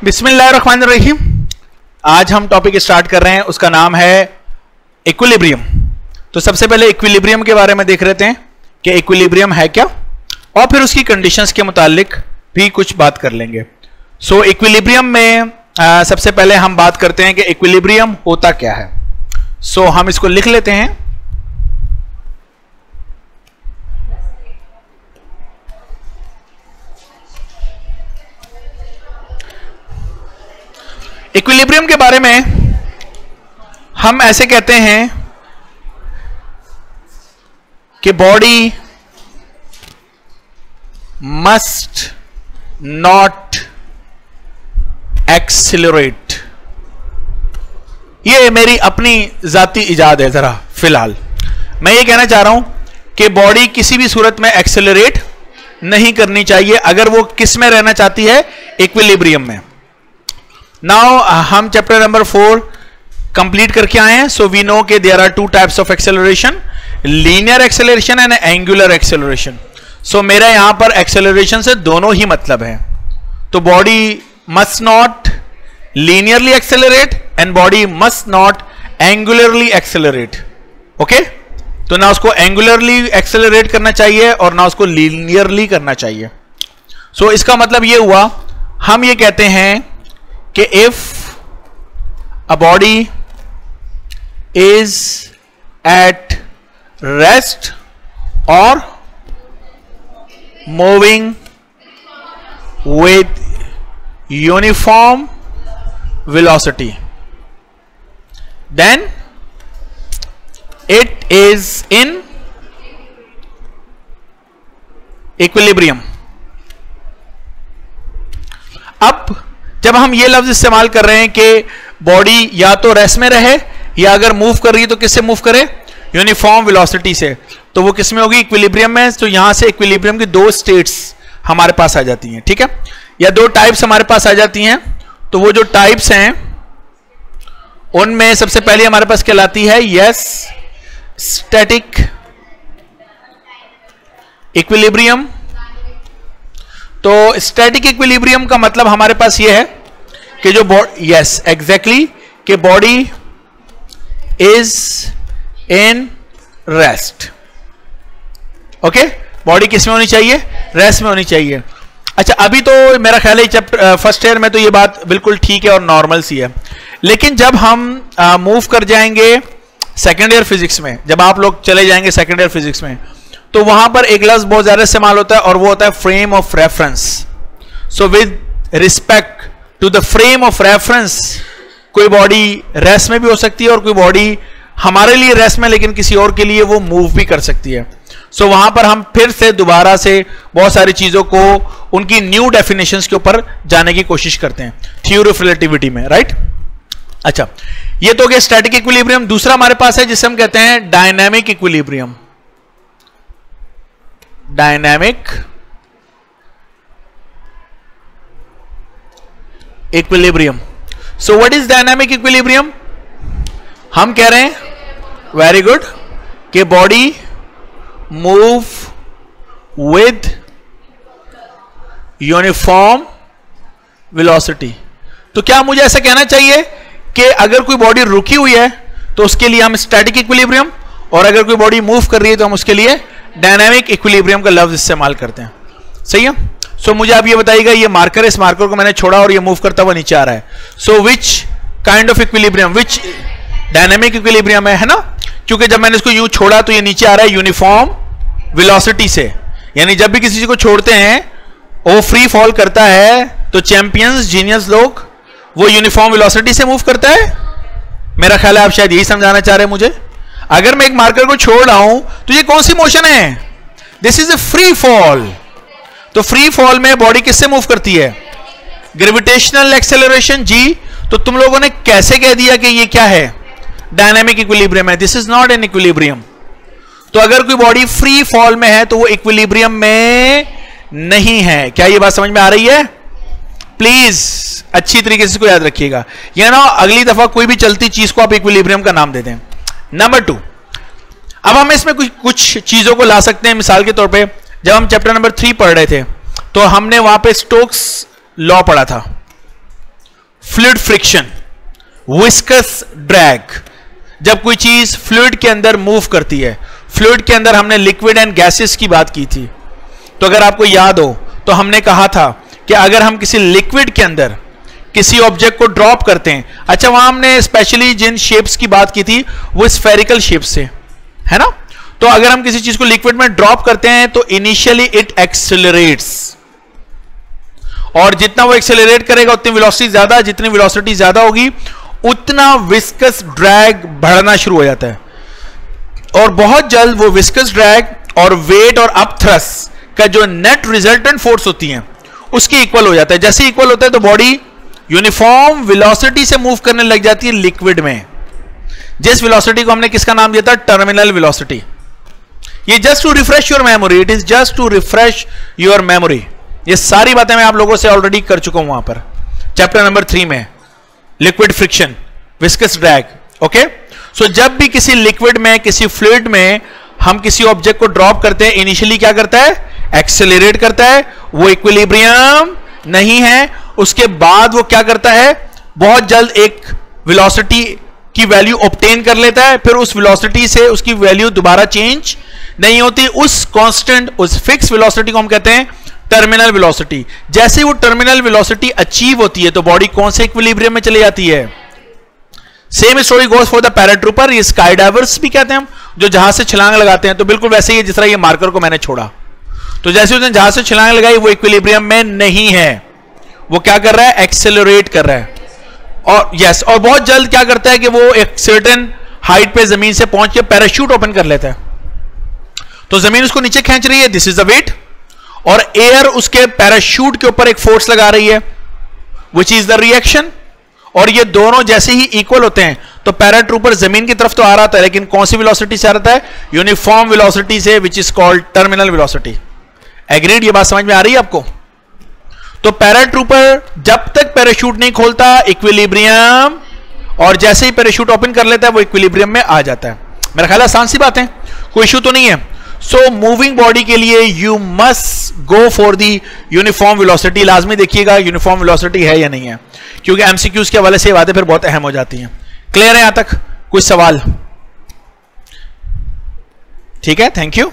बिस्मिल्लाहिर्रहमानिर्रहीम। आज हम टॉपिक स्टार्ट कर रहे हैं, उसका नाम है इक्विलिब्रियम। तो सबसे पहले इक्विलिब्रियम के बारे में देख लेते हैं कि इक्विलिब्रियम है क्या, और फिर उसकी कंडीशंस के मुतालिक भी कुछ बात कर लेंगे। सो इक्विलिब्रियम में सबसे पहले हम बात करते हैं कि इक्विलिब्रियम होता क्या है। सो हम इसको लिख लेते हैं। इक्विलिब्रियम के बारे में हम ऐसे कहते हैं कि बॉडी मस्ट नॉट एक्सिलरेट। ये मेरी अपनी जाती इजाद है। जरा फिलहाल मैं ये कहना चाह रहा हूं कि बॉडी किसी भी सूरत में एक्सिलरेट नहीं करनी चाहिए अगर वो किस में रहना चाहती है, इक्विलिब्रियम में। नाउ हम चैप्टर नंबर 4 कंप्लीट करके आए हैं। सो वी नो के there are two types of acceleration, linear acceleration and angular acceleration. So मेरा यहां पर एक्सेलरेशन से दोनों ही मतलब है। तो body must not linearly accelerate and body must not angularly accelerate. Okay, तो ना उसको एंगुलरली एक्सेलरेट करना चाहिए और ना उसको लीनियरली करना चाहिए। सो इसका मतलब ये हुआ, हम ये कहते हैं कि if a body is at rest और moving with uniform velocity, then it is in equilibrium. अब जब हम ये लफ्ज इस्तेमाल कर रहे हैं कि बॉडी या तो रेस्ट में रहे या अगर मूव कर रही है तो किससे मूव करे, यूनिफॉर्म वेलोसिटी से, तो वो किस में होगी, इक्विलिब्रियम में। तो यहां से इक्विलिब्रियम की दो स्टेट्स हमारे पास आ जाती हैं, ठीक है, या दो टाइप्स हमारे पास आ जाती हैं। तो वो जो टाइप्स हैं उनमें सबसे पहले हमारे पास कहलाती है यस स्टैटिक इक्विलिब्रियम। तो स्टैटिक इक्विलिब्रियम का मतलब हमारे पास ये है कि जो यस एग्जैक्टली कि body is in rest. Okay, body किस में होनी चाहिए, रेस्ट में होनी चाहिए। अच्छा, अभी तो मेरा ख्याल है फर्स्ट ईयर में तो ये बात बिल्कुल ठीक है और नॉर्मल सी है, लेकिन जब हम मूव कर जाएंगे सेकेंड ईयर फिजिक्स में, जब आप लोग चले जाएंगे सेकेंड ईयर फिजिक्स में, तो वहां पर एक लफ्ज बहुत ज्यादा इस्तेमाल होता है और वो होता है frame of reference. So with respect to the frame of reference, कोई बॉडी रेस्ट में भी हो सकती है और कोई बॉडी हमारे लिए रेस्ट में लेकिन किसी और के लिए वो मूव भी कर सकती है। सो वहां पर हम फिर से दोबारा से बहुत सारी चीजों को उनकी न्यू डेफिनेशंस के ऊपर जाने की कोशिश करते हैं थ्योरी ऑफ रिलेटिविटी में, राइट। अच्छा, ये तो गया स्टैटिक इक्विलिब्रियम। दूसरा हमारे पास है जिसे हम कहते हैं dynamic equilibrium. Dynamic equilibrium. So what is dynamic equilibrium? हम कह रहे हैं, वेरी गुड, कि body move with uniform velocity. तो क्या मुझे ऐसा कहना चाहिए कि अगर कोई बॉडी रुकी हुई है तो उसके लिए हम स्टैटिक इक्विलिब्रियम, और अगर कोई बॉडी मूव कर रही है तो हम उसके लिए डायनामिक इक्विलिब्रियम का लफ्ज इस्तेमाल करते हैं, सही है। सो मुझे आप ये बताइएगा, ये मार्कर, इस मार्कर को मैंने छोड़ा और ये मूव करता हुआ नीचे आ रहा है। So which kind of equilibrium, which dynamic equilibrium है ना, क्योंकि जब मैंने इसको यूं छोड़ा तो ये नीचे आ रहा है यूनिफॉर्म वेलोसिटी से। यानी जब भी किसी चीज को छोड़ते हैं वो फ्री फॉल करता है, तो चैंपियंस जीनियस लोग वो यूनिफॉर्म वेलोसिटी से मूव करता है। मेरा ख्याल है आप शायद यही समझाना चाह रहे हैं मुझे। अगर मैं एक मार्कर को छोड़ रहा हूं तो ये कौन सी मोशन है, this is a free fall. तो फ्री फॉल में बॉडी किससे मूव करती है, ग्रेविटेशनल एक्सेलरेशन। जी, तो तुम लोगों ने कैसे कह दिया कि ये क्या है, डायनामिक इक्विलिब्रियम है? This is not an equilibrium. तो अगर कोई बॉडी फ्री फॉल में है तो वो इक्विलिब्रियम में नहीं है। क्या ये बात समझ में आ रही है? प्लीज अच्छी तरीके से इसको याद रखिएगा, या ना अगली दफा कोई भी चलती चीज को आप इक्विलिब्रियम का नाम दे दें। नंबर 2, अब हम इसमें कुछ चीजों को ला सकते हैं। मिसाल के तौर पे जब हम चैप्टर नंबर 3 पढ़ रहे थे तो हमने वहां पे स्टोक्स लॉ पढ़ा था, फ्लूइड फ्रिक्शन, विस्कस ड्रैग, जब कोई चीज फ्लूइड के अंदर मूव करती है। फ्लूइड के अंदर हमने लिक्विड एंड गैसेस की बात की थी, तो अगर आपको याद हो तो हमने कहा था कि अगर हम किसी लिक्विड के अंदर किसी ऑब्जेक्ट को ड्रॉप करते हैं, अच्छा वहां हमने स्पेशली जिन शेप्स की बात की थी वो स्फेरिकल शेप से, है ना। तो अगर हम किसी चीज को लिक्विड में ड्रॉप करते हैं तो इनिशियली इट एक्सेलरेट्स, और जितना वो एक्सेलरेट करेगा उतनी वेलोसिटी ज्यादा, जितनी वेलोसिटी ज्यादा होगी उतना विस्कस ड्रैग बढ़ना शुरू हो जाता है, और बहुत जल्द वो विस्कस ड्रैग और वेट और अप थ्रस्ट का जो नेट रिजल्टेंट फोर्स होती है उसके इक्वल हो जाता है। जैसे इक्वल होता है तो बॉडी यूनिफॉर्म वेलोसिटी से मूव करने लग जाती है लिक्विड में, जिस वेलोसिटी को हमने किसका नाम दिया था, टर्मिनल वेलोसिटी। ये just to refresh your memory, it is just to refresh your memory. ये सारी बातें मैं आप लोगों से ऑलरेडी कर चुका हूं वहां पर चैप्टर नंबर 3 में, liquid friction, viscous drag. Okay, so जब भी किसी लिक्विड में, किसी फ्लूइड में हम किसी ऑब्जेक्ट को ड्रॉप करते हैं, इनिशियली क्या करता है, एक्सेलरेट करता है, वो इक्विलिब्रियम नहीं है। उसके बाद वो क्या करता है, बहुत जल्द एक वेलोसिटी की वैल्यू ऑब्टेन कर लेता है, फिर उस वेलोसिटी से उसकी वैल्यू दोबारा चेंज नहीं होती। उस कांस्टेंट, उस फिक्स वेलोसिटी को हम कहते हैं टर्मिनल वेलोसिटी। जैसे वो टर्मिनल वेलोसिटी अचीव होती है तो बॉडी कौन से इक्विलिब्रियम में चली जाती है। Same story goes for the paratrooper, ये स्काई डाइवर्स भी कहते हैं हम, जो जहाज से छलांग लगाते हैं। तो बिल्कुल वैसे ही जिस तरह ये मार्कर को मैंने छोड़ा, तो जैसे उसने जहाज से छलांग लगाई वो इक्विलिब्रियम में नहीं है, वो क्या कर रहा है, एक्सेलरेट कर रहा है। और यस, और बहुत जल्द क्या करता है कि वो एक सर्टेन हाइट पे जमीन से पहुंच के पैराशूट ओपन कर लेता है। तो जमीन उसको नीचे खींच रही है, दिस इज द वेट, और एयर उसके पैराशूट के ऊपर एक फोर्स लगा रही है, विच इज द रिएक्शन। और ये दोनों जैसे ही इक्वल होते हैं तो पैराट्रूपर जमीन की तरफ तो आ रहा था, लेकिन कौन सी वेलोसिटी से आ रहा है, यूनिफॉर्म वेलोसिटी से, which is called terminal velocity. Agreed, ये बात समझ में आ रही है आपको। तो पैराट्रूपर जब तक पैराशूट नहीं खोलता इक्विलिब्रियम, और जैसे ही पैराशूट ओपन कर लेता है वो इक्विलिब्रियम में आ जाता है। मेरा ख्याल आसान सी बात है, कोई इशू तो नहीं है। सो मूविंग बॉडी के लिए you must go for the uniform velocity. लाजमी देखिएगा यूनिफॉर्म वेलोसिटी है या नहीं है, क्योंकि एमसीक्यूज के हवाले से ये बातें फिर बहुत अहम हो जाती हैं। क्लियर है यहां तक, कुछ सवाल? ठीक है, थैंक यू।